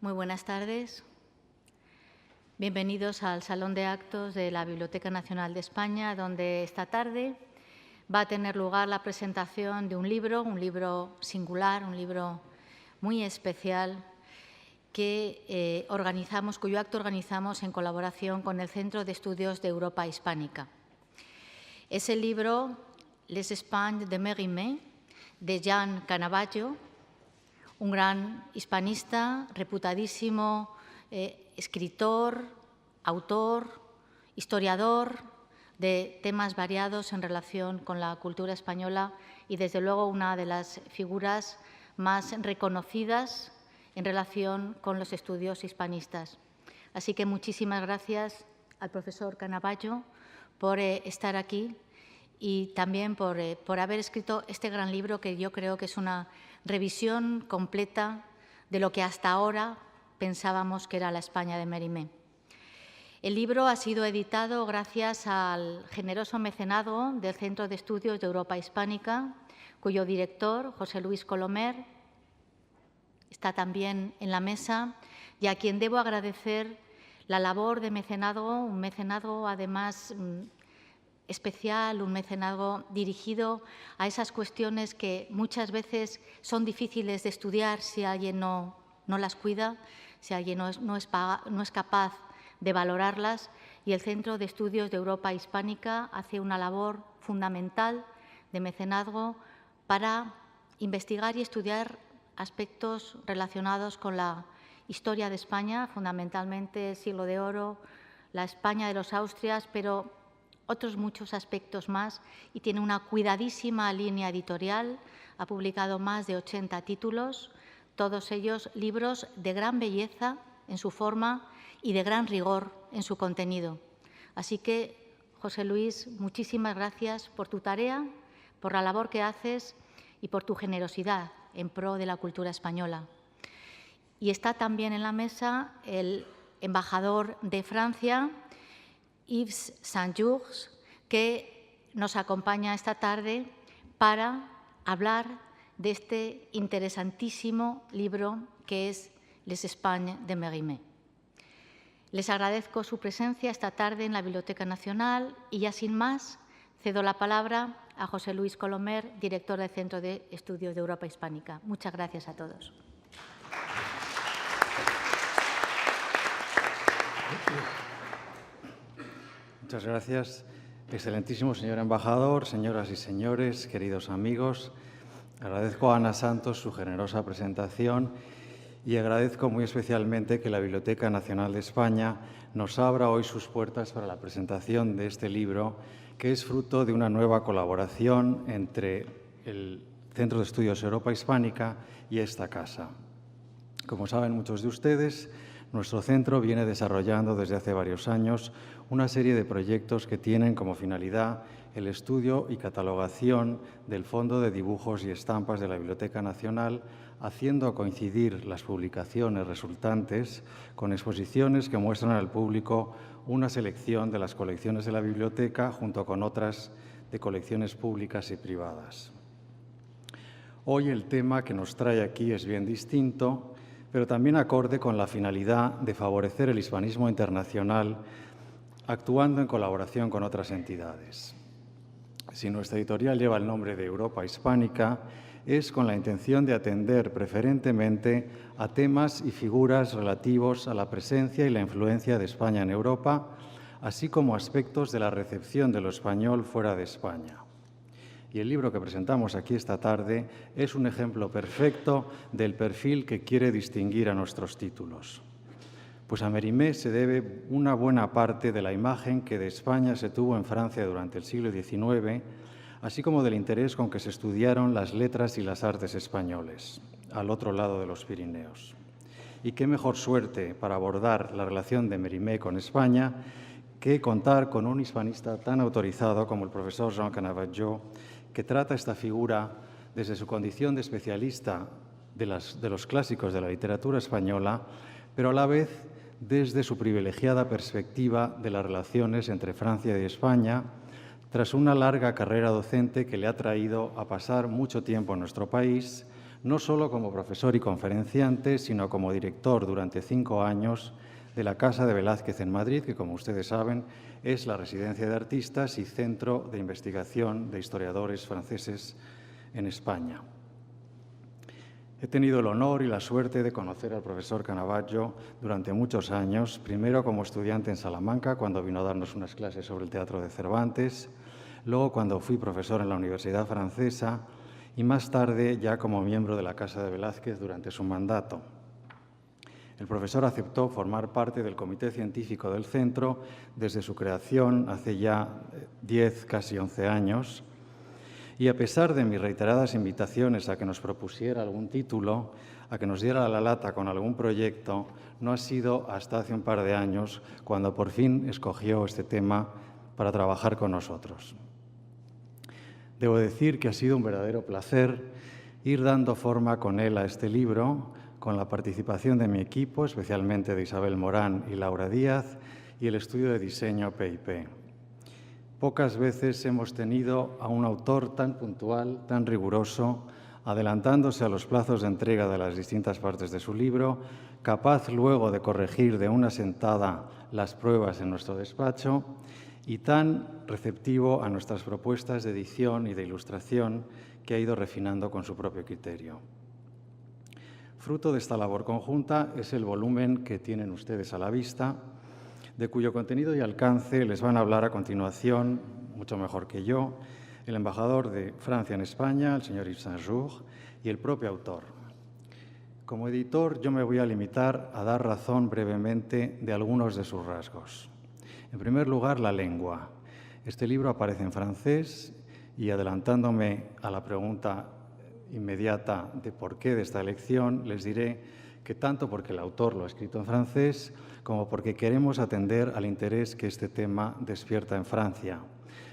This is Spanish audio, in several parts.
Muy buenas tardes. Bienvenidos al Salón de Actos de la Biblioteca Nacional de España, donde esta tarde va a tener lugar la presentación de un libro singular, un libro muy especial cuyo acto organizamos en colaboración con el Centro de Estudios de Europa Hispánica. Es el libro Les Espagnes de Mérimée, de Jean Canavaggio, un gran hispanista, reputadísimo escritor, autor, historiador de temas variados en relación con la cultura española y, desde luego, una de las figuras más reconocidas en relación con los estudios hispanistas. Así que muchísimas gracias al profesor Canavaggio por estar aquí y también por haber escrito este gran libro, que yo creo que es una revisión completa de lo que hasta ahora pensábamos que era la España de Mérimée. El libro ha sido editado gracias al generoso mecenazgo del Centro de Estudios de Europa Hispánica, cuyo director, José Luis Colomer, está también en la mesa, y a quien debo agradecer la labor de mecenazgo, un mecenazgo además especial, un mecenazgo dirigido a esas cuestiones que muchas veces son difíciles de estudiar si alguien no las cuida, si alguien no es capaz de valorarlas, y el Centro de Estudios de Europa Hispánica hace una labor fundamental de mecenazgo para investigar y estudiar aspectos relacionados con la historia de España, fundamentalmente el Siglo de Oro, la España de los Austrias, pero otros muchos aspectos más, y tiene una cuidadísima línea editorial. Ha publicado más de 80 títulos, todos ellos libros de gran belleza en su forma y de gran rigor en su contenido. Así que, José Luis, muchísimas gracias por tu tarea, por la labor que haces y por tu generosidad en pro de la cultura española. Y está también en la mesa el embajador de Francia, Yves Saint-Georges, que nos acompaña esta tarde para hablar de este interesantísimo libro que es Les Espagnes de Mérimée. Les agradezco su presencia esta tarde en la Biblioteca Nacional y, ya sin más, cedo la palabra a José Luis Colomer, director del Centro de Estudios de Europa Hispánica. Muchas gracias a todos. Muchas gracias. Excelentísimo señor embajador, señoras y señores, queridos amigos. Agradezco a Ana Santos su generosa presentación y agradezco muy especialmente que la Biblioteca Nacional de España nos abra hoy sus puertas para la presentación de este libro, que es fruto de una nueva colaboración entre el Centro de Estudios Europa Hispánica y esta casa. Como saben muchos de ustedes, nuestro centro viene desarrollando desde hace varios años una serie de proyectos que tienen como finalidad el estudio y catalogación del Fondo de Dibujos y Estampas de la Biblioteca Nacional, haciendo coincidir las publicaciones resultantes con exposiciones que muestran al público una selección de las colecciones de la biblioteca junto con otras de colecciones públicas y privadas. Hoy el tema que nos trae aquí es bien distinto, pero también acorde con la finalidad de favorecer el hispanismo internacional, actuando en colaboración con otras entidades. Si nuestra editorial lleva el nombre de Europa Hispánica, es con la intención de atender preferentemente a temas y figuras relativos a la presencia y la influencia de España en Europa, así como aspectos de la recepción de lo español fuera de España. Y el libro que presentamos aquí esta tarde es un ejemplo perfecto del perfil que quiere distinguir a nuestros títulos. Pues a Mérimée se debe una buena parte de la imagen que de España se tuvo en Francia durante el siglo XIX, así como del interés con que se estudiaron las letras y las artes españoles, al otro lado de los Pirineos. Y qué mejor suerte para abordar la relación de Mérimée con España que contar con un hispanista tan autorizado como el profesor Jean Canavaggio, que trata esta figura desde su condición de especialista de los clásicos de la literatura española, pero a la vez desde su privilegiada perspectiva de las relaciones entre Francia y España, tras una larga carrera docente que le ha traído a pasar mucho tiempo en nuestro país, no solo como profesor y conferenciante, sino como director durante 5 años de la Casa de Velázquez en Madrid, que, como ustedes saben, es la residencia de artistas y centro de investigación de historiadores franceses en España. He tenido el honor y la suerte de conocer al profesor Canavaggio durante muchos años, primero como estudiante en Salamanca, cuando vino a darnos unas clases sobre el teatro de Cervantes, luego cuando fui profesor en la Universidad Francesa y más tarde ya como miembro de la Casa de Velázquez durante su mandato. El profesor aceptó formar parte del comité científico del centro desde su creación hace ya 10, casi 11 años, y a pesar de mis reiteradas invitaciones a que nos propusiera algún título, a que nos diera la lata con algún proyecto, no ha sido hasta hace un par de años cuando por fin escogió este tema para trabajar con nosotros. Debo decir que ha sido un verdadero placer ir dando forma con él a este libro, con la participación de mi equipo, especialmente de Isabel Morán y Laura Díaz, y el estudio de diseño PIP. Pocas veces hemos tenido a un autor tan puntual, tan riguroso, adelantándose a los plazos de entrega de las distintas partes de su libro, capaz luego de corregir de una sentada las pruebas en nuestro despacho y tan receptivo a nuestras propuestas de edición y de ilustración que ha ido refinando con su propio criterio. Fruto de esta labor conjunta es el volumen que tienen ustedes a la vista, de cuyo contenido y alcance les van a hablar a continuación, mucho mejor que yo, el embajador de Francia en España, el señor Yves Saint-Jour, y el propio autor. Como editor, yo me voy a limitar a dar razón brevemente de algunos de sus rasgos. En primer lugar, la lengua. Este libro aparece en francés y, adelantándome a la pregunta inmediata de por qué de esta elección, les diré que tanto porque el autor lo ha escrito en francés como porque queremos atender al interés que este tema despierta en Francia,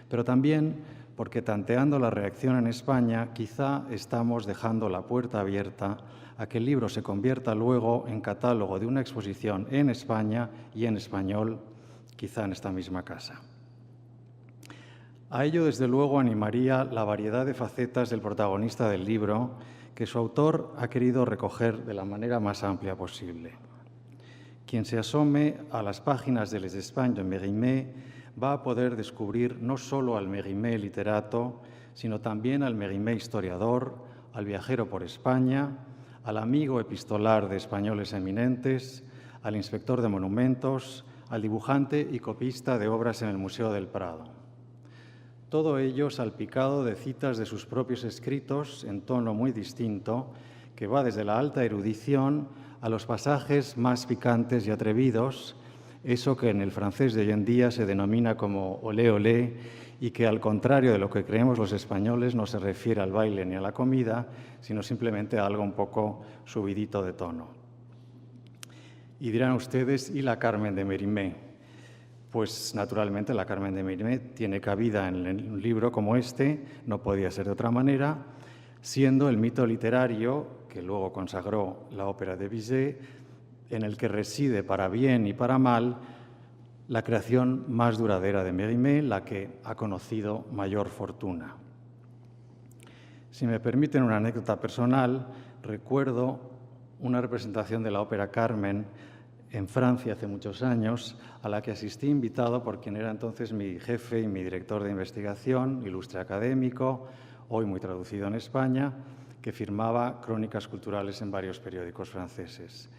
pero también porque, tanteando la reacción en España, quizá estamos dejando la puerta abierta a que el libro se convierta luego en catálogo de una exposición en España y en español, quizá en esta misma casa. A ello, desde luego, animaría la variedad de facetas del protagonista del libro que su autor ha querido recoger de la manera más amplia posible. Quien se asome a las páginas de Les Espagnes de Mérimée va a poder descubrir no solo al Mérimée literato, sino también al Mérimée historiador, al viajero por España, al amigo epistolar de españoles eminentes, al inspector de monumentos, al dibujante y copista de obras en el Museo del Prado. Todo ello salpicado de citas de sus propios escritos en tono muy distinto, que va desde la alta erudición a los pasajes más picantes y atrevidos, eso que en el francés de hoy en día se denomina como olé olé y que, al contrario de lo que creemos los españoles, no se refiere al baile ni a la comida, sino simplemente a algo un poco subidito de tono. Y dirán ustedes, ¿y la Carmen de Mérimée? Pues, naturalmente, la Carmen de Mérimée tiene cabida en un libro como este, no podía ser de otra manera, siendo el mito literario que luego consagró la ópera de Bizet, en el que reside, para bien y para mal, la creación más duradera de Mérimée, la que ha conocido mayor fortuna. Si me permiten una anécdota personal, recuerdo una representación de la ópera Carmen en Francia hace muchos años, a la que asistí invitado por quien era entonces mi jefe y mi director de investigación, ilustre académico, hoy muy traducido en España, que firmaba crónicas culturales en varios periódicos franceses.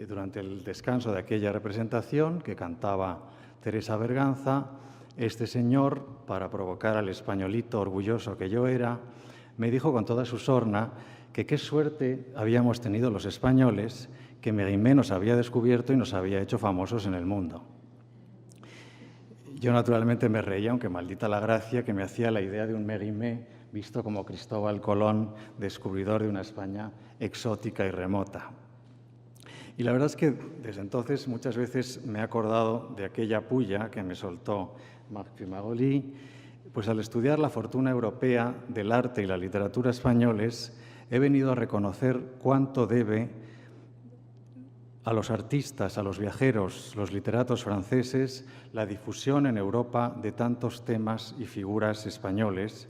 Durante el descanso de aquella representación, que cantaba Teresa Berganza, este señor, para provocar al españolito orgulloso que yo era, me dijo con toda su sorna que qué suerte habíamos tenido los españoles, que Mérimée nos había descubierto y nos había hecho famosos en el mundo. Yo naturalmente me reía, aunque maldita la gracia que me hacía la idea de un Mérimée visto como Cristóbal Colón, descubridor de una España exótica y remota. Y la verdad es que desde entonces muchas veces me he acordado de aquella pulla que me soltó Marc Fumagoli, pues al estudiar la fortuna europea del arte y la literatura españoles, he venido a reconocer cuánto debe a los artistas, a los viajeros, los literatos franceses, la difusión en Europa de tantos temas y figuras españoles,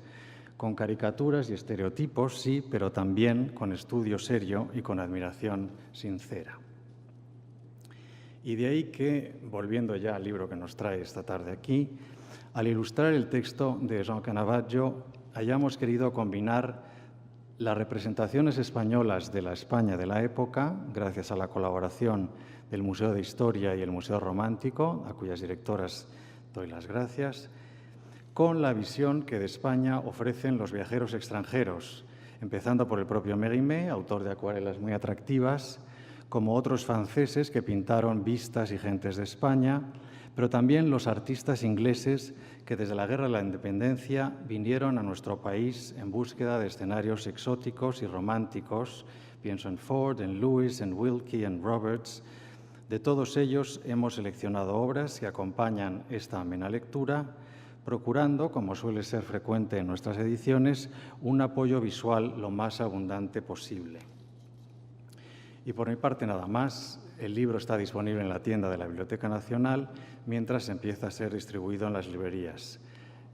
con caricaturas y estereotipos, sí, pero también con estudio serio y con admiración sincera. Y de ahí que, volviendo ya al libro que nos trae esta tarde aquí, al ilustrar el texto de Jean Canavaggio, hayamos querido combinar las representaciones españolas de la España de la época, gracias a la colaboración del Museo de Historia y el Museo Romántico, a cuyas directoras doy las gracias, con la visión que de España ofrecen los viajeros extranjeros, empezando por el propio Mérimée, autor de acuarelas muy atractivas, como otros franceses que pintaron vistas y gentes de España, pero también los artistas ingleses que desde la Guerra de la Independencia vinieron a nuestro país en búsqueda de escenarios exóticos y románticos. Pienso en Ford, en Lewis, en Wilkie, en Roberts. De todos ellos hemos seleccionado obras que acompañan esta amena lectura, procurando, como suele ser frecuente en nuestras ediciones, un apoyo visual lo más abundante posible. Y por mi parte nada más. El libro está disponible en la tienda de la Biblioteca Nacional mientras empieza a ser distribuido en las librerías.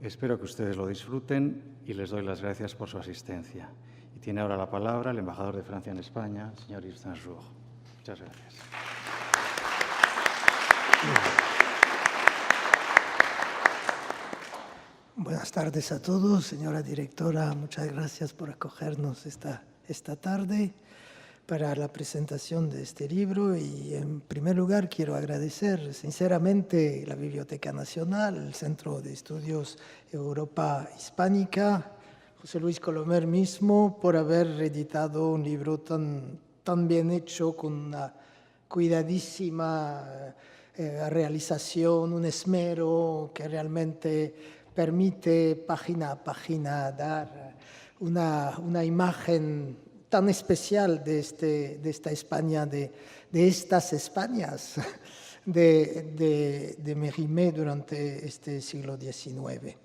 Espero que ustedes lo disfruten y les doy las gracias por su asistencia. Y tiene ahora la palabra el embajador de Francia en España, el señor Yves Saint-Jour. Muchas gracias. Buenas tardes a todos, señora directora. Muchas gracias por acogernos esta tarde para la presentación de este libro. Y en primer lugar quiero agradecer sinceramente la Biblioteca Nacional, el Centro de Estudios Europa Hispánica, José Luis Colomer mismo, por haber editado un libro tan bien hecho, con una cuidadísima realización, un esmero que realmente permite página a página dar una imagen tan especial de esta España, de estas Españas de Mérimée durante este siglo XIX.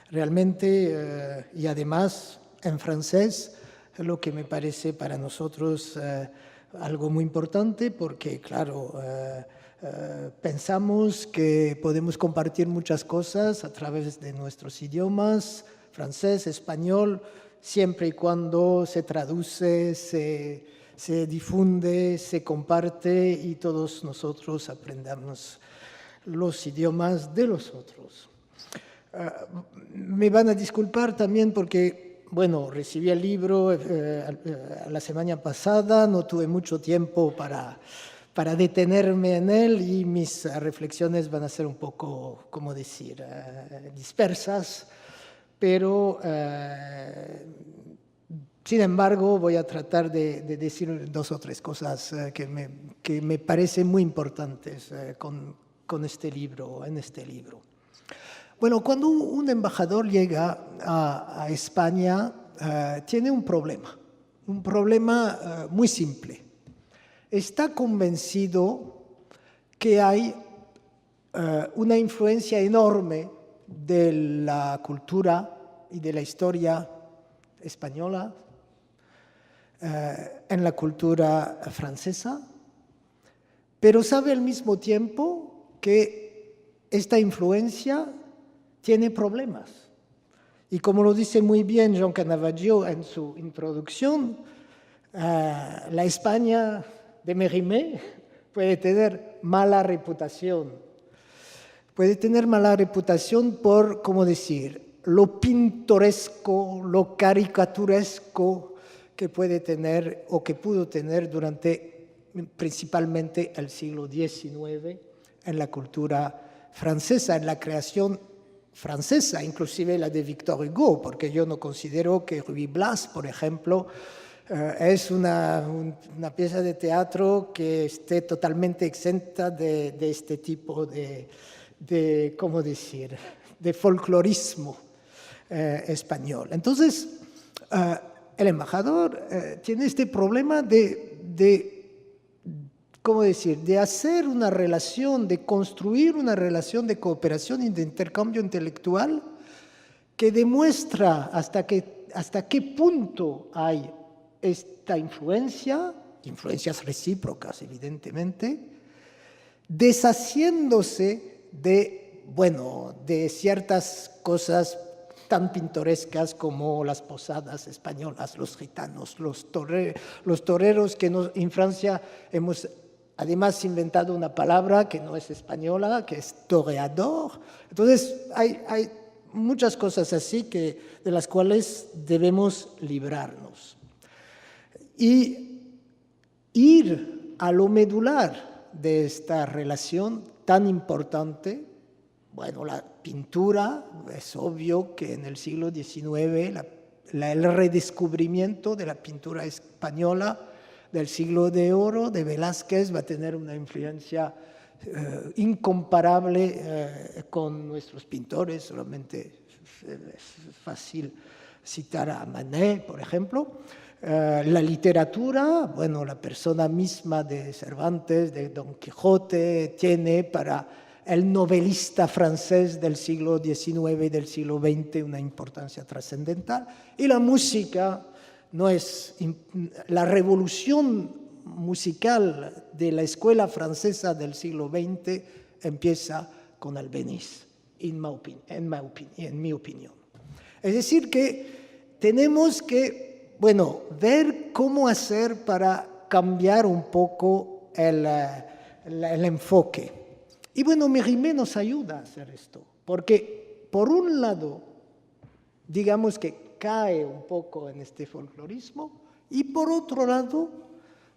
Realmente, y además en francés, lo que me parece para nosotros algo muy importante, porque claro, pensamos que podemos compartir muchas cosas a través de nuestros idiomas, francés, español, siempre y cuando se traduce, se difunde, se comparte y todos nosotros aprendamos los idiomas de los otros. Me van a disculpar también porque, bueno, recibí el libro la semana pasada, no tuve mucho tiempo para detenerme en él y mis reflexiones van a ser un poco, ¿cómo decir?, dispersas. Pero, sin embargo, voy a tratar de decir dos o tres cosas que me parecen muy importantes en este libro. Bueno, cuando un embajador llega a España, tiene un problema muy simple. Está convencido que hay una influencia enorme de la cultura y de la historia española en la cultura francesa, pero sabe al mismo tiempo que esta influencia tiene problemas. Y como lo dice muy bien Jean Canavaggio en su introducción, la España de Mérimée puede tener mala reputación. Puede tener mala reputación por, ¿cómo decir?, lo pintoresco, lo caricaturesco que puede tener o que pudo tener durante principalmente el siglo XIX en la cultura francesa, en la creación francesa, inclusive la de Victor Hugo, porque yo no considero que Ruy Blas, por ejemplo, es una pieza de teatro que esté totalmente exenta de este tipo de ¿cómo decir?, de folclorismo español. Entonces, el embajador tiene este problema ¿cómo decir?, de hacer una relación, de construir una relación de cooperación y de intercambio intelectual que demuestra hasta qué punto hay esta influencias recíprocas, evidentemente, deshaciéndose de ciertas cosas tan pintorescas como las posadas españolas, los gitanos, los toreros que en Francia hemos además inventado una palabra que no es española, que es toreador. Entonces hay muchas cosas así de las cuales debemos librarnos. Y ir a lo medular de esta relación tan importante. Bueno, la pintura, es obvio que en el siglo XIX el redescubrimiento de la pintura española del siglo de oro de Velázquez va a tener una influencia incomparable con nuestros pintores. Solamente es fácil citar a Manet, por ejemplo. La literatura, bueno, la persona misma de Cervantes, de Don Quijote, tiene para el novelista francés del siglo XIX y del siglo XX una importancia trascendental. Y la música no es la revolución musical de la escuela francesa del siglo XX empieza con Albéniz, en mi opinión. Es decir, que tenemos que ver cómo hacer para cambiar un poco el enfoque. Y bueno, Mérimée nos ayuda a hacer esto, porque por un lado, digamos que cae un poco en este folclorismo, y por otro lado,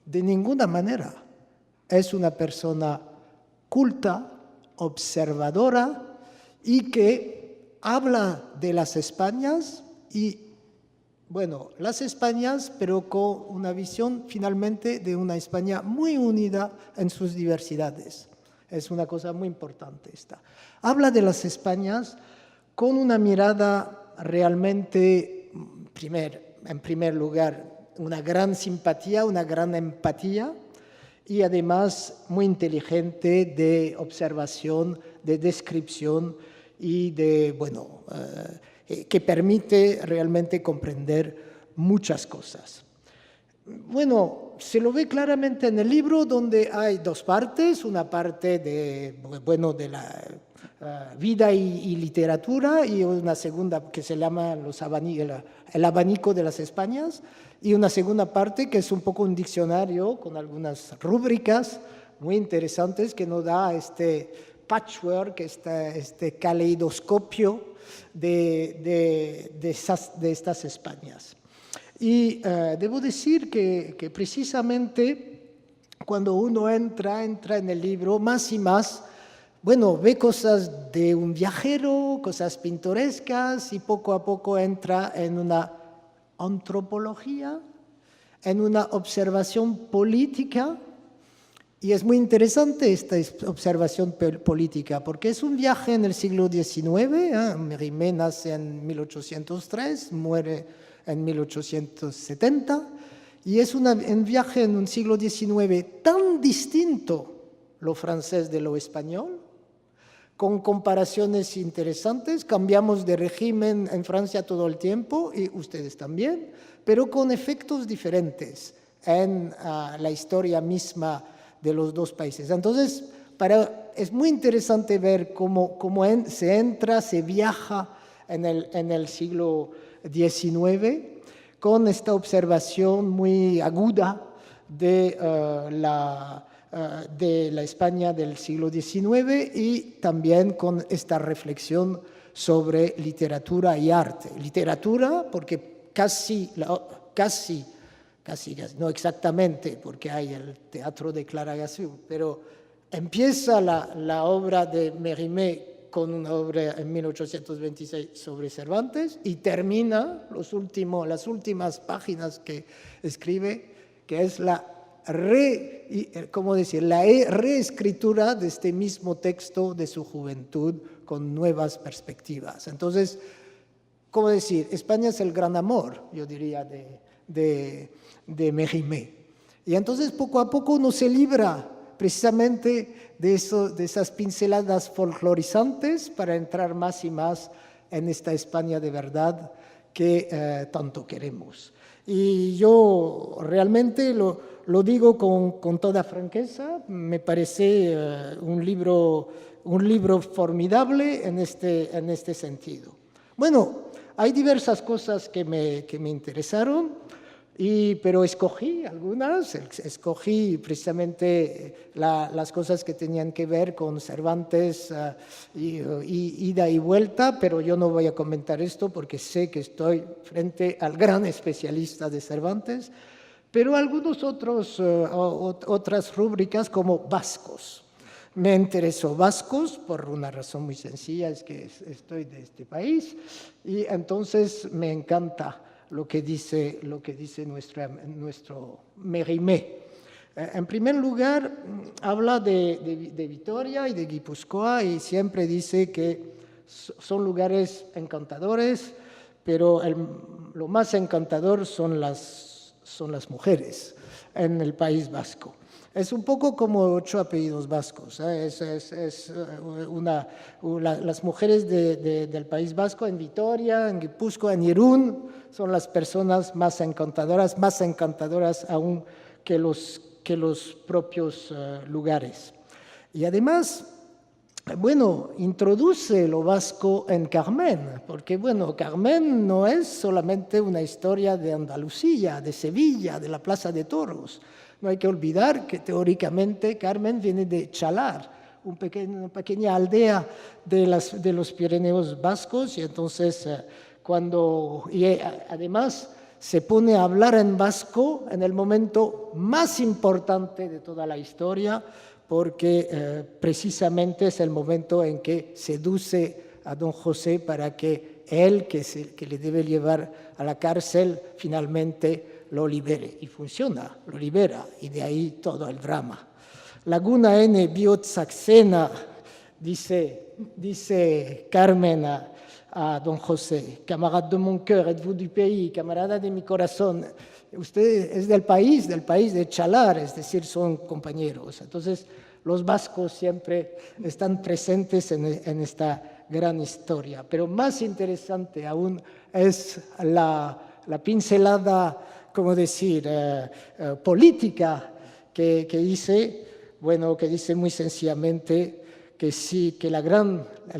de ninguna manera, es una persona culta, observadora, y que habla de las Españas y bueno, las Españas, pero con una visión finalmente de una España muy unida en sus diversidades. Es una cosa muy importante esta. Habla de las Españas con una mirada realmente, en primer lugar, una gran simpatía, una gran empatía y además muy inteligente de observación, de descripción y de, que permite realmente comprender muchas cosas. Bueno, se lo ve claramente en el libro, donde hay dos partes, una parte de la vida y literatura, y una segunda que se llama el abanico de las Españas, y una segunda parte que es un poco un diccionario con algunas rúbricas muy interesantes que nos da este patchwork, este caleidoscopio de estas Españas. Y debo decir que precisamente cuando uno entra en el libro, más y más, ve cosas de un viajero, cosas pintorescas, y poco a poco entra en una antropología, en una observación política. Y es muy interesante esta observación política, porque es un viaje en el siglo XIX. Mérimée nace en 1803, muere en 1870, y es un viaje en un siglo XIX tan distinto lo francés de lo español, con comparaciones interesantes. Cambiamos de régimen en Francia todo el tiempo, y ustedes también, pero con efectos diferentes en la historia misma de los dos países. Entonces, es muy interesante ver cómo se viaja en el siglo XIX con esta observación muy aguda de la España del siglo XIX, y también con esta reflexión sobre literatura y arte. Literatura, porque casi, no exactamente, porque hay el teatro de Clara Gassou, pero empieza la obra de Mérimée con una obra en 1826 sobre Cervantes y termina las últimas páginas que escribe, que es la reescritura de este mismo texto de su juventud con nuevas perspectivas. Entonces, ¿cómo decir? España es el gran amor, yo diría, de Mérimée. Y entonces poco a poco uno se libra precisamente de esas pinceladas folclorizantes para entrar más y más en esta España de verdad que tanto queremos. Y yo realmente lo digo con toda franqueza, me parece un libro formidable en este sentido. Bueno, hay diversas cosas que me interesaron, pero escogí algunas, escogí precisamente las cosas que tenían que ver con Cervantes, ida y vuelta, pero yo no voy a comentar esto porque sé que estoy frente al gran especialista de Cervantes, pero algunos otras rúbricas como vascos. Me interesó vascos por una razón muy sencilla, es que estoy de este país y entonces me encanta lo que dice nuestro Mérimée. En primer lugar, habla de Vitoria y de Guipúzcoa y siempre dice que son lugares encantadores, pero lo más encantador son las mujeres en el País Vasco. Es un poco como 8 apellidos vascos. Las mujeres del País Vasco en Vitoria, en Guipúzcoa, en Irún, son las personas más encantadoras aún que los propios lugares. Y además, bueno, introduce lo vasco en Carmen, porque bueno, Carmen no es solamente una historia de Andalucía, de Sevilla, de la Plaza de Toros. No hay que olvidar que teóricamente Carmen viene de Chalar, una pequeña aldea de los Pirineos vascos, y entonces además se pone a hablar en vasco en el momento más importante de toda la historia, porque precisamente es el momento en que seduce a don José para que él, que le debe llevar a la cárcel, finalmente lo libere. Y funciona, lo libera, y de ahí todo el drama. Laguna N. Biot-Saxena, dice Carmen a don José, camarade de mon cœur, êtes-vous du pays, camarada de mi corazón. Usted es del país de Chalar, es decir, son compañeros. Entonces, los vascos siempre están presentes en esta gran historia. Pero más interesante aún es la pincelada, como decir, política que dice muy sencillamente que sí, que el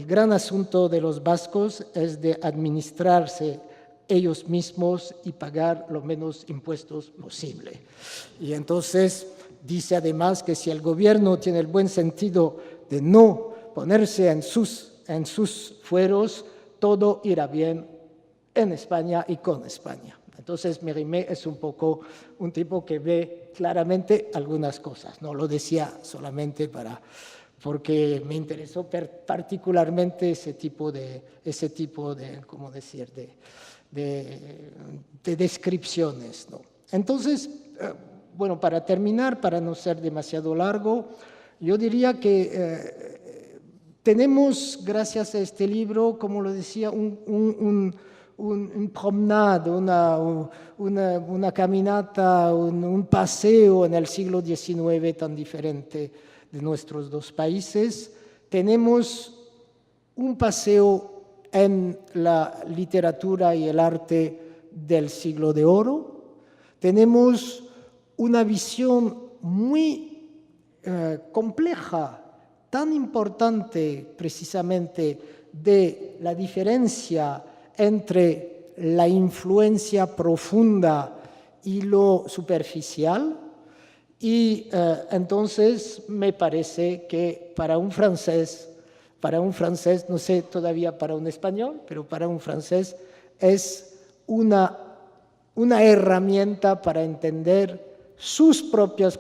gran asunto de los vascos es de administrarse ellos mismos y pagar lo menos impuestos posible. Y entonces dice además que si el gobierno tiene el buen sentido de no ponerse en sus fueros, todo irá bien en España y con España. Entonces Mérimée es un poco un tipo que ve claramente algunas cosas. No lo decía solamente porque me interesó particularmente ese tipo de ¿cómo decir?, de descripciones, ¿no? Entonces, bueno, para terminar, para no ser demasiado largo, yo diría que tenemos, gracias a este libro, como lo decía, un promenade, una caminata, un paseo en el siglo XIX tan diferente de nuestros dos países. Tenemos un paseo en la literatura y el arte del siglo de oro. Tenemos una visión muy compleja, tan importante precisamente de la diferencia entre la influencia profunda y lo superficial. Y entonces me parece que para un francés, no sé todavía para un español, pero para un francés es una herramienta para entender sus propias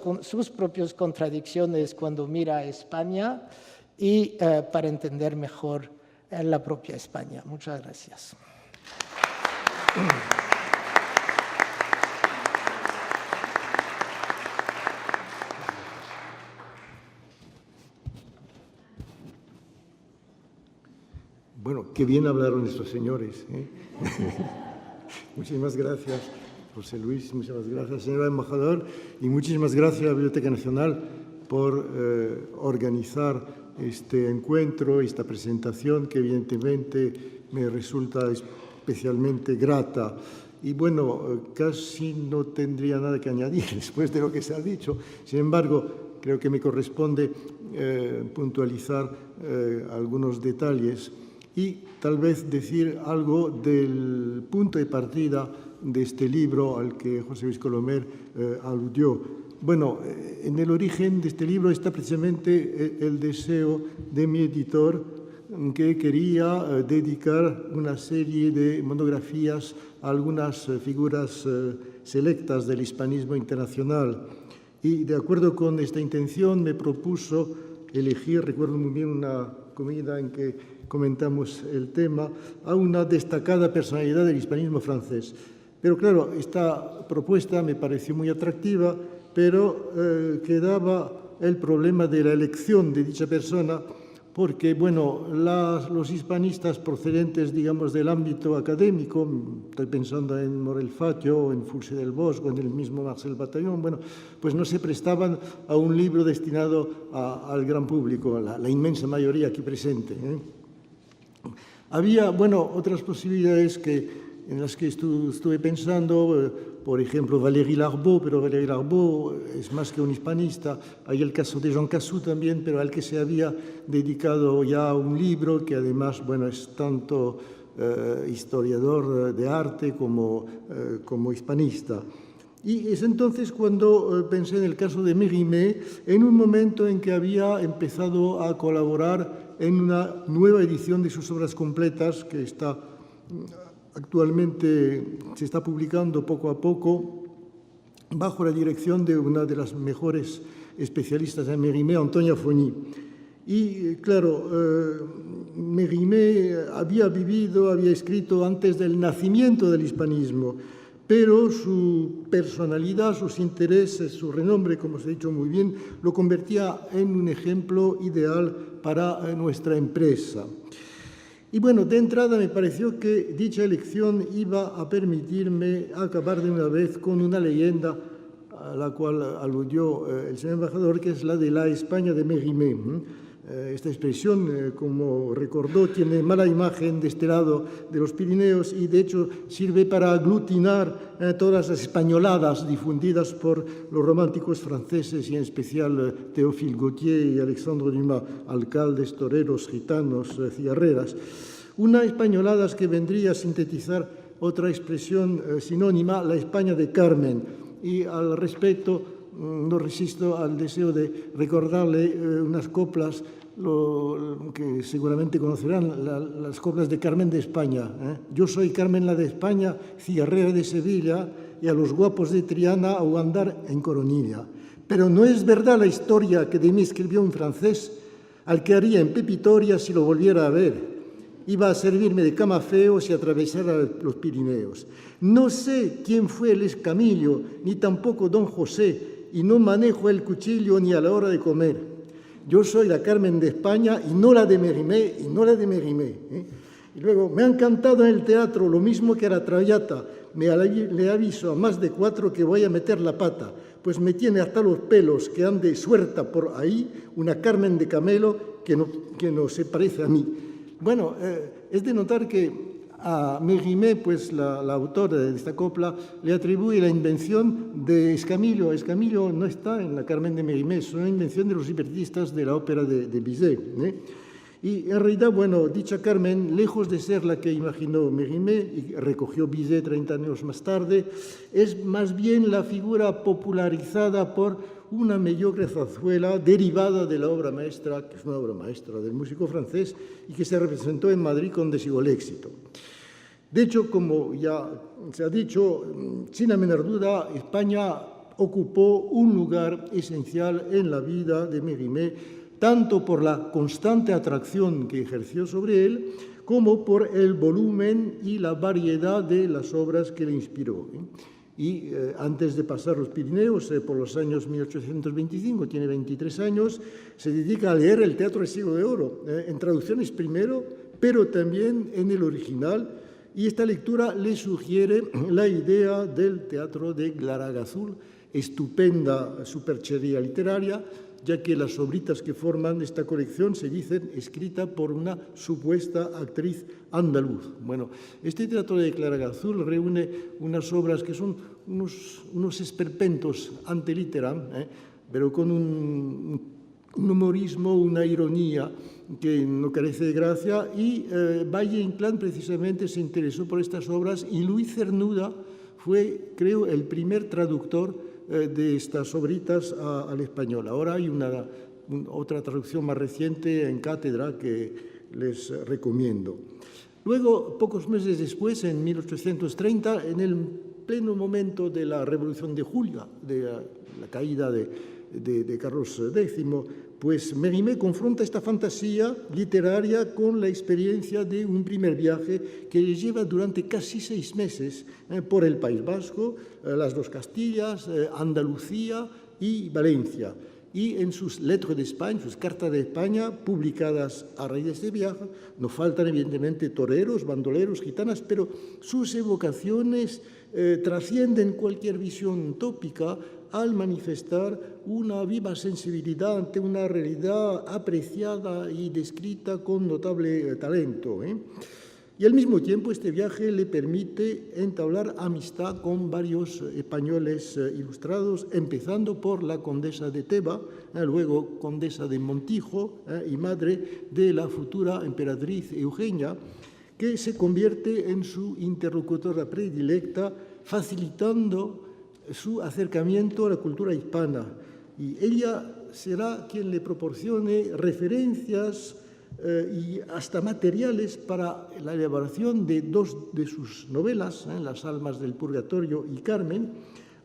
contradicciones cuando mira a España y para entender mejor la propia España. Muchas gracias. Bueno, qué bien hablaron estos señores, ¿eh? Muchísimas gracias, José Luis, muchas gracias, señor embajador, y muchísimas gracias a la Biblioteca Nacional por organizar este encuentro, esta presentación que evidentemente me resulta especialmente grata. Y bueno, casi no tendría nada que añadir después de lo que se ha dicho. Sin embargo, creo que me corresponde puntualizar algunos detalles. y tal vez decir algo del punto de partida de este libro al que José Luis Colomer aludió. Bueno, en el origen de este libro está precisamente el deseo de mi editor, que quería dedicar una serie de monografías a algunas figuras selectas del hispanismo internacional. Y de acuerdo con esta intención me propuso elegir, recuerdo muy bien una comida en que comentamos el tema, a una destacada personalidad del hispanismo francés. Pero claro, esta propuesta me pareció muy atractiva, pero quedaba el problema de la elección de dicha persona, porque, bueno, los hispanistas procedentes, digamos, del ámbito académico, estoy pensando en Morel Fatio, en Fulce del Bosque, o en el mismo Marcel Bataillon, bueno, pues no se prestaban a un libro destinado al gran público, la inmensa mayoría aquí presente, ¿eh? Había, bueno, otras posibilidades en las que estuve pensando, por ejemplo, Valéry Larbaud, pero Valéry Larbaud es más que un hispanista. Hay el caso de Jean Cassou también, pero al que se había dedicado ya un libro que además, bueno, es tanto historiador de arte como hispanista. Y es entonces cuando pensé en el caso de Mérimée, en un momento en que había empezado a colaborar en una nueva edición de sus obras completas, que está actualmente se está publicando poco a poco bajo la dirección de una de las mejores especialistas en Mérimée, Antonia Fogny. Y claro, Mérimée había escrito antes del nacimiento del hispanismo, pero su personalidad, sus intereses, su renombre, como se ha dicho muy bien, lo convertía en un ejemplo ideal para nuestra empresa. Y bueno, de entrada me pareció que dicha elección iba a permitirme acabar de una vez con una leyenda a la cual aludió el señor embajador, que es la de la España de Mérimée. Esta expresión, como recordó, tiene mala imagen de este lado de los Pirineos y, de hecho, sirve para aglutinar todas las españoladas difundidas por los románticos franceses y, en especial, Théophile Gautier y Alexandre Dumas, alcaldes, toreros, gitanos, cigarreras. Una españolada que vendría a sintetizar otra expresión sinónima, la España de Carmen. Y al respecto, no resisto al deseo de recordarle unas coplas que seguramente conocerán, las coplas de Carmen de España. Yo soy Carmen la de España, cigarrera de Sevilla, y a los guapos de Triana o andar en coronilla. Pero no es verdad la historia que de mí escribió un francés, al que haría en Pepitoria si lo volviera a ver. Iba a servirme de camafeo si atravesara los Pirineos. No sé quién fue el escamillo, ni tampoco don José, y no manejo el cuchillo ni a la hora de comer. Yo soy la Carmen de España y no la de Mérimée, Y luego, me han cantado en el teatro lo mismo que a la Traviata. Le aviso a más de 4 que voy a meter la pata, pues me tiene hasta los pelos que ande suelta por ahí una Carmen de Camelo que no se parece a mí. Bueno, es de notar que a Mérimée, pues la autora de esta copla, le atribuye la invención de Escamillo. Escamillo no está en la Carmen de Mérimée, es una invención de los libretistas de la ópera de Bizet. Y en realidad, bueno, dicha Carmen, lejos de ser la que imaginó Mérimée y recogió Bizet 30 años más tarde, es más bien la figura popularizada por una mediocre zarzuela derivada de la obra maestra, que es una obra maestra del músico francés y que se representó en Madrid con desigual éxito. De hecho, como ya se ha dicho, sin la menor duda, España ocupó un lugar esencial en la vida de Mérimée, tanto por la constante atracción que ejerció sobre él, como por el volumen y la variedad de las obras que le inspiró. Y antes de pasar los Pirineos, por los años 1825, tiene 23 años, se dedica a leer el teatro del siglo de oro, en traducciones primero, pero también en el original, y esta lectura le sugiere la idea del teatro de Glaragazul, estupenda superchería literaria, ya que las obritas que forman esta colección se dicen escrita por una supuesta actriz andaluz. Bueno, este teatro de Glaragazul reúne unas obras que son unos esperpentos ante litteram, pero con un humorismo, una ironía que no carece de gracia, y Valle Inclán precisamente se interesó por estas obras, y Luis Cernuda fue, creo, el primer traductor de estas obritas al español. Ahora hay otra traducción más reciente en cátedra que les recomiendo. Luego, pocos meses después, en 1830, en el pleno momento de la Revolución de Julio, de la caída de Carlos X, pues Mérimée confronta esta fantasía literaria con la experiencia de un primer viaje que le lleva durante casi 6 meses por el País Vasco, las dos Castillas, Andalucía y Valencia. Y en sus Lettres d'Espagne, sus cartas de España, publicadas a raíz de este viaje, no faltan evidentemente toreros, bandoleros, gitanas, pero sus evocaciones trascienden cualquier visión tópica al manifestar una viva sensibilidad ante una realidad apreciada y descrita con notable talento. Y al mismo tiempo este viaje le permite entablar amistad con varios españoles ilustrados, empezando por la condesa de Teba, luego condesa de Montijo y madre de la futura emperatriz Eugenia, que se convierte en su interlocutora predilecta, facilitando su acercamiento a la cultura hispana. Y ella será quien le proporcione referencias y hasta materiales para la elaboración de 2 de sus novelas, Las almas del purgatorio y Carmen,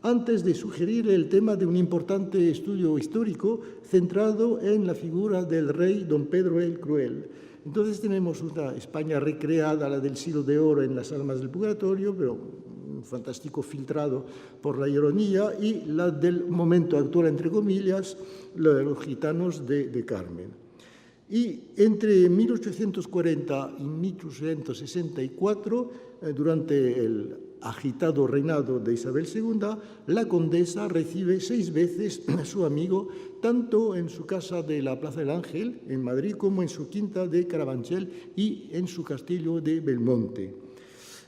antes de sugerir el tema de un importante estudio histórico centrado en la figura del rey don Pedro el Cruel. Entonces tenemos una España recreada, la del siglo de oro en Las almas del purgatorio, pero un fantástico filtrado por la ironía, y la del momento actual, entre comillas, la de los gitanos de Carmen. Y entre 1840 y 1864, durante el agitado reinado de Isabel II, la condesa recibe 6 veces a su amigo, tanto en su casa de la Plaza del Ángel, en Madrid, como en su quinta de Carabanchel y en su castillo de Belmonte.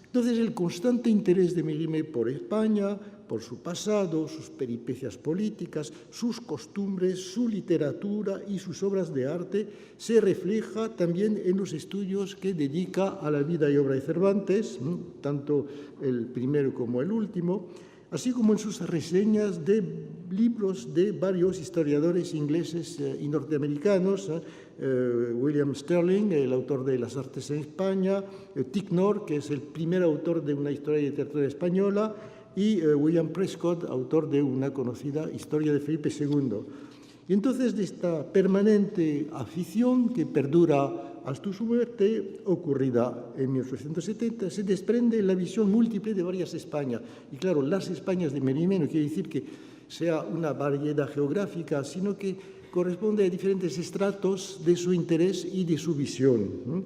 Entonces, el constante interés de Mérimée por España, por su pasado, sus peripecias políticas, sus costumbres, su literatura y sus obras de arte, se refleja también en los estudios que dedica a la vida y obra de Cervantes, tanto el primero como el último, así como en sus reseñas de libros de varios historiadores ingleses y norteamericanos, William Sterling, el autor de Las artes en España, Ticknor, que es el primer autor de una historia de literatura española, y William Prescott, autor de una conocida historia de Felipe II. Y entonces, de esta permanente afición que perdura hasta su muerte, ocurrida en 1870, se desprende la visión múltiple de varias Españas. Y claro, las Españas de Mérimée no quiere decir que sea una variedad geográfica, sino que corresponde a diferentes estratos de su interés y de su visión.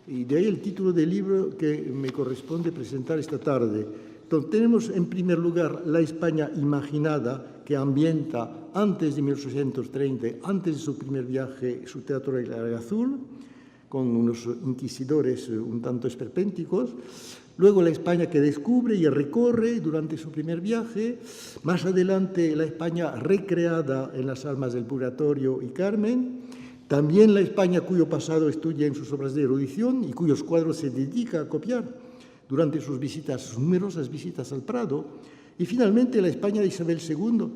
Y de ahí el título del libro que me corresponde presentar esta tarde. Entonces, tenemos en primer lugar la España imaginada, que ambienta antes de 1830, antes de su primer viaje, su teatro de la Azul, con unos inquisidores un tanto esperpénticos. Luego la España que descubre y recorre durante su primer viaje. Más adelante la España recreada en Las almas del purgatorio y Carmen. También la España cuyo pasado estudia en sus obras de erudición y cuyos cuadros se dedica a copiar durante sus visitas, sus numerosas visitas al Prado. Y finalmente la España de Isabel II,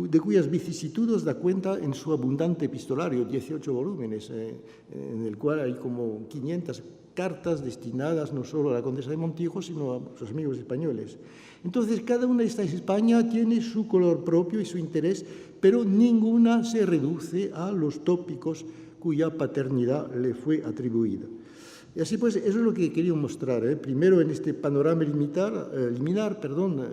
de cuyas vicisitudes da cuenta en su abundante epistolario, 18 volúmenes, en el cual hay como 500 cartas destinadas no solo a la condesa de Montijo, sino a sus amigos españoles. Entonces, cada una de estas Españas tiene su color propio y su interés, pero ninguna se reduce a los tópicos cuya paternidad le fue atribuida. Y así pues, eso es lo que quería mostrar. Primero, en este panorama liminar,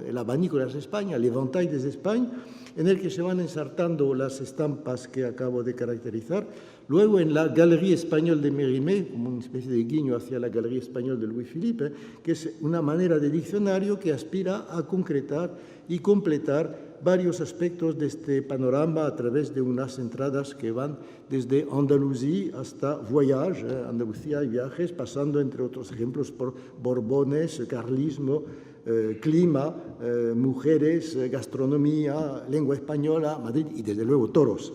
el abanico de las Españas, l'Éventail des Espagnes, en el que se van ensartando las estampas que acabo de caracterizar. Luego, en la Galería Española de Mérimée, como una especie de guiño hacia la Galería Española de Louis-Philippe, que es una manera de diccionario que aspira a concretar y completar varios aspectos de este panorama a través de unas entradas que van desde Andalucía hasta Voyage, Andalucía y viajes, pasando, entre otros ejemplos, por Borbones, carlismo, clima, mujeres, gastronomía, lengua española, Madrid y, desde luego, toros.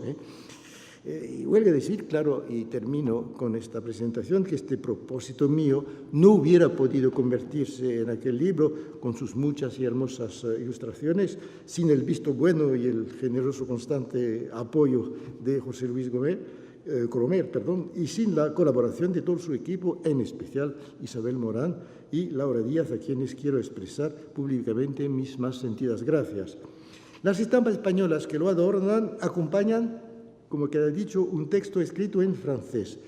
Y huelga decir, claro, y termino con esta presentación, que este propósito mío no hubiera podido convertirse en aquel libro, con sus muchas y hermosas ilustraciones, sin el visto bueno y el generoso constante apoyo de José Luis Colomer, y sin la colaboración de todo su equipo, en especial Isabel Morán y Laura Díaz, a quienes quiero expresar públicamente mis más sentidas gracias. Las estampas españolas que lo adornan acompañan, como queda dicho, un texto escrito en francés,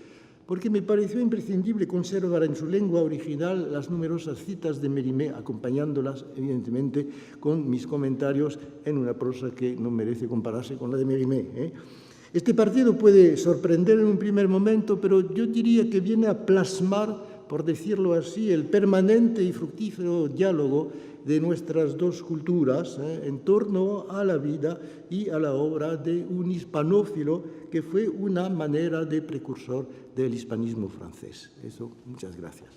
porque me pareció imprescindible conservar en su lengua original las numerosas citas de Mérimée, acompañándolas, evidentemente, con mis comentarios en una prosa que no merece compararse con la de Mérimée. Este partido puede sorprender en un primer momento, pero yo diría que viene a plasmar, por decirlo así, el permanente y fructífero diálogo de nuestras dos culturas en torno a la vida y a la obra de un hispanófilo que fue una manera de precursor del hispanismo francés. Eso, muchas gracias.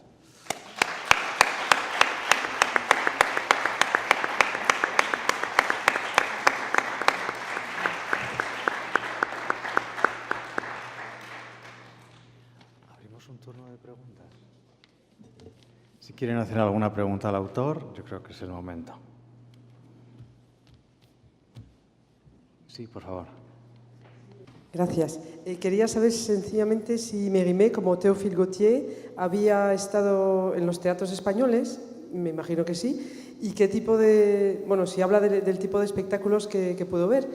Abrimos un turno de preguntas. Si quieren hacer alguna pregunta al autor, yo creo que es el momento. Sí, por favor. Gracias. Quería saber sencillamente si Mérimée, como Théophile Gautier, había estado en los teatros españoles, me imagino que sí, y qué tipo de, bueno, si habla del tipo de espectáculos que pudo ver.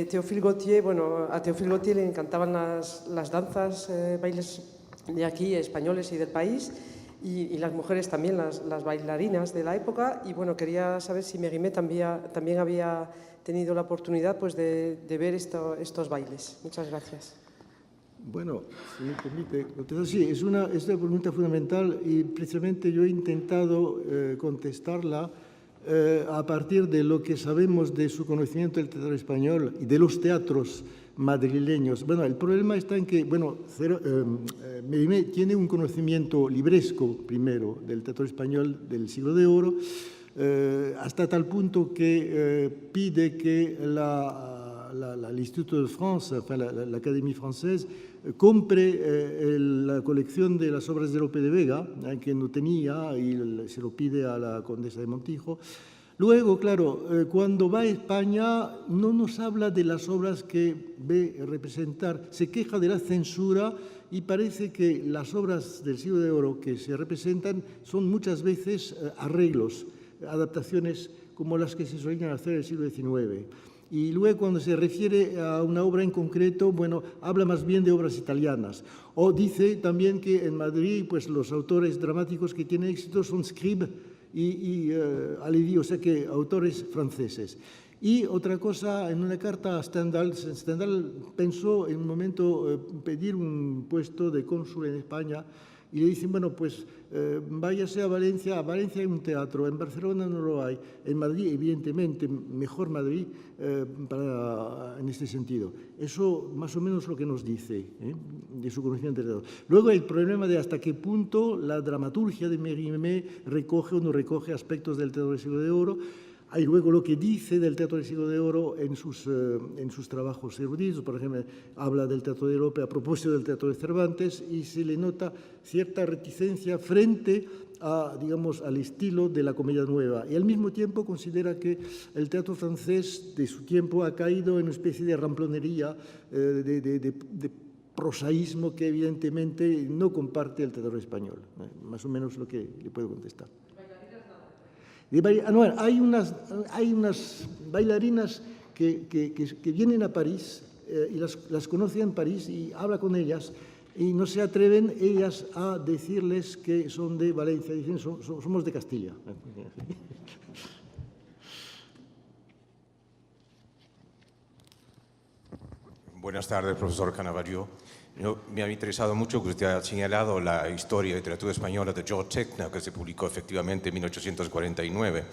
Théophile Gautier, bueno, a Théophile Gautier le encantaban las danzas, bailes de aquí, españoles y del país, y las mujeres también, las bailarinas de la época, y bueno, quería saber si Mérimée también había tenido la oportunidad pues, de ver estos bailes. Muchas gracias. Bueno, si me permite, sí, es una pregunta fundamental y precisamente yo he intentado contestarla a partir de lo que sabemos de su conocimiento del teatro español y de los teatros madrileños. Bueno, el problema está en que, bueno, Mérimée tiene un conocimiento libresco, primero, del teatro español del siglo de oro, hasta tal punto que pide que l'Institut de France, enfin, la Académie Française, compre la colección de las obras de Lope de Vega, que no tenía, y se lo pide a la condesa de Montijo. Luego, claro, cuando va a España no nos habla de las obras que ve representar, se queja de la censura y parece que las obras del siglo de oro que se representan son muchas veces arreglos, adaptaciones como las que se solían hacer en el siglo XIX. Y luego, cuando se refiere a una obra en concreto, bueno, habla más bien de obras italianas. O dice también que en Madrid, pues, los autores dramáticos que tienen éxito son Scribe y Halévy, o sea que autores franceses. Y otra cosa, en una carta a Stendhal pensó en un momento pedir un puesto de cónsul en España y le dicen, bueno, pues váyase a Valencia hay un teatro, en Barcelona no lo hay, en Madrid, evidentemente, mejor Madrid en este sentido. Eso más o menos lo que nos dice de su conocimiento del teatro. Luego el problema de hasta qué punto la dramaturgia de Mérimée recoge o no recoge aspectos del teatro del siglo de oro. Hay luego lo que dice del teatro del siglo de oro en sus trabajos eruditos. Por ejemplo, habla del teatro de Lope a propósito del teatro de Cervantes y se le nota cierta reticencia frente a, digamos, al estilo de la comedia nueva. Y al mismo tiempo considera que el teatro francés de su tiempo ha caído en una especie de ramplonería, de prosaísmo que evidentemente no comparte el teatro español. Más o menos lo que le puedo contestar. Hay unas bailarinas que vienen a París y las conoce en París y habla con ellas y no se atreven ellas a decirles que son de Valencia, dicen somos de Castilla. Buenas tardes, profesor Canavaggio. Me ha interesado mucho que usted ha señalado la historia y literatura española de George Techner, que se publicó efectivamente en 1849.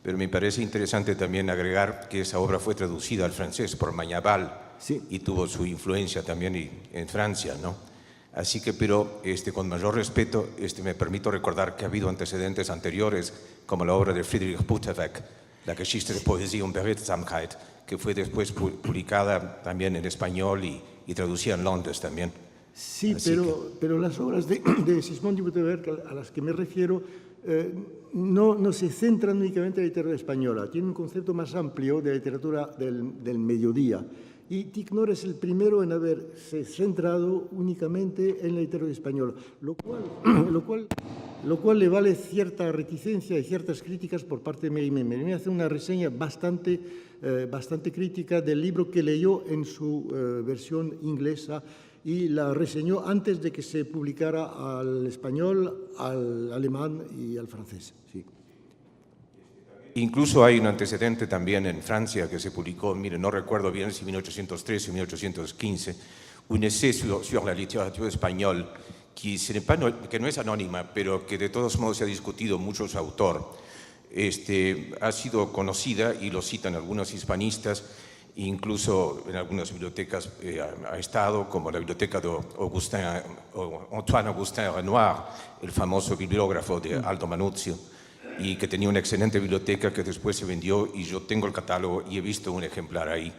Pero me parece interesante también agregar que esa obra fue traducida al francés por Mañaval, sí, y tuvo su influencia también en Francia, ¿no? Así que, pero con mayor respeto, me permito recordar que ha habido antecedentes anteriores, como la obra de Friedrich Butteweg, La Geschichte der Poesie und Beredsamkeit, que fue después publicada también en español y y traducía en Londres también. Sí, Así pero las obras de Simón de Beauteberg a las que me refiero no se centran únicamente en la literatura española, tiene un concepto más amplio de la literatura del mediodía. Y Ticknor es el primero en haberse centrado únicamente en la literatura española, lo cual le vale cierta reticencia y ciertas críticas por parte de Mérimée. Mérimée hace una reseña bastante crítica del libro que leyó en su versión inglesa y la reseñó antes de que se publicara al español, al alemán y al francés. Sí. Incluso hay un antecedente también en Francia que se publicó, mire, no recuerdo bien si 1813 o 1815, un essai sur la literatura española que no es anónima, pero que de todos modos se ha discutido mucho su autor. Ha sido conocida y lo citan algunos hispanistas, incluso en algunas bibliotecas ha estado, como la biblioteca de Antoine Augustin Renoir, el famoso bibliógrafo de Aldo Manuzio, y que tenía una excelente biblioteca que después se vendió, y yo tengo el catálogo y he visto un ejemplar ahí.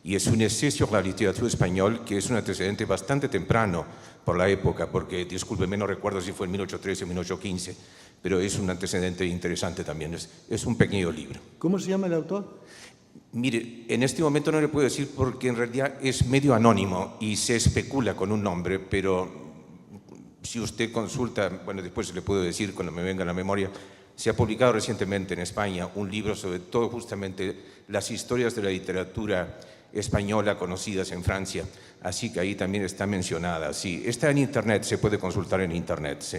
Y es un essai sur la literatura española que es un antecedente bastante temprano por la época, porque, discúlpeme, no recuerdo si fue en 1813 o 1815, pero es un antecedente interesante también, es un pequeño libro. ¿Cómo se llama el autor? Mire, en este momento no le puedo decir porque en realidad es medio anónimo y se especula con un nombre, pero si usted consulta, bueno, después le puedo decir cuando me venga a la memoria. Se ha publicado recientemente en España un libro sobre todo justamente las historias de la literatura española conocidas en Francia, así que ahí también está mencionada. Sí, está en Internet, se puede consultar en Internet, sí.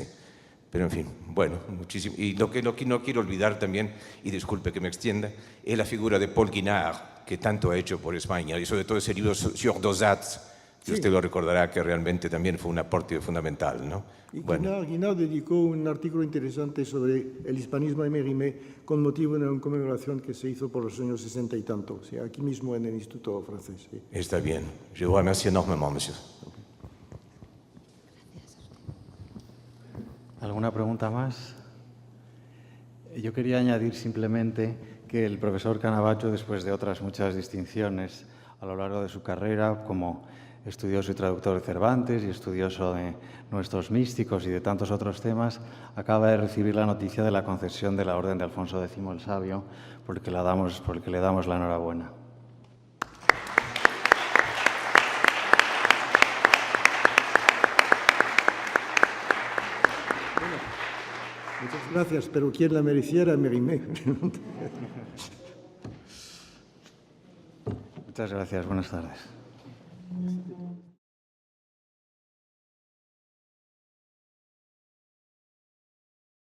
Pero en fin, bueno, muchísimo. Y lo que no quiero olvidar también, y disculpe que me extienda, es la figura de Paul Guinard, que tanto ha hecho por España, y sobre todo ese libro sur Dosats, que usted lo recordará que realmente también fue un aporte fundamental, ¿no? Y Bueno. Guinard dedicó un artículo interesante sobre el hispanismo de Mérimée con motivo de una conmemoración que se hizo por los años 60 y tanto, o sea, aquí mismo en el Instituto francés. Sí. Está bien. Je vous remercie énormément, monsieur. ¿Alguna pregunta más? Yo quería añadir simplemente que el profesor Canavaggio, después de otras muchas distinciones a lo largo de su carrera, como estudioso y traductor de Cervantes y estudioso de nuestros místicos y de tantos otros temas, acaba de recibir la noticia de la concesión de la Orden de Alfonso X el Sabio, porque le damos la enhorabuena. Muchas gracias, pero ¿quién la mereciera? Mérimée. Muchas gracias, buenas tardes.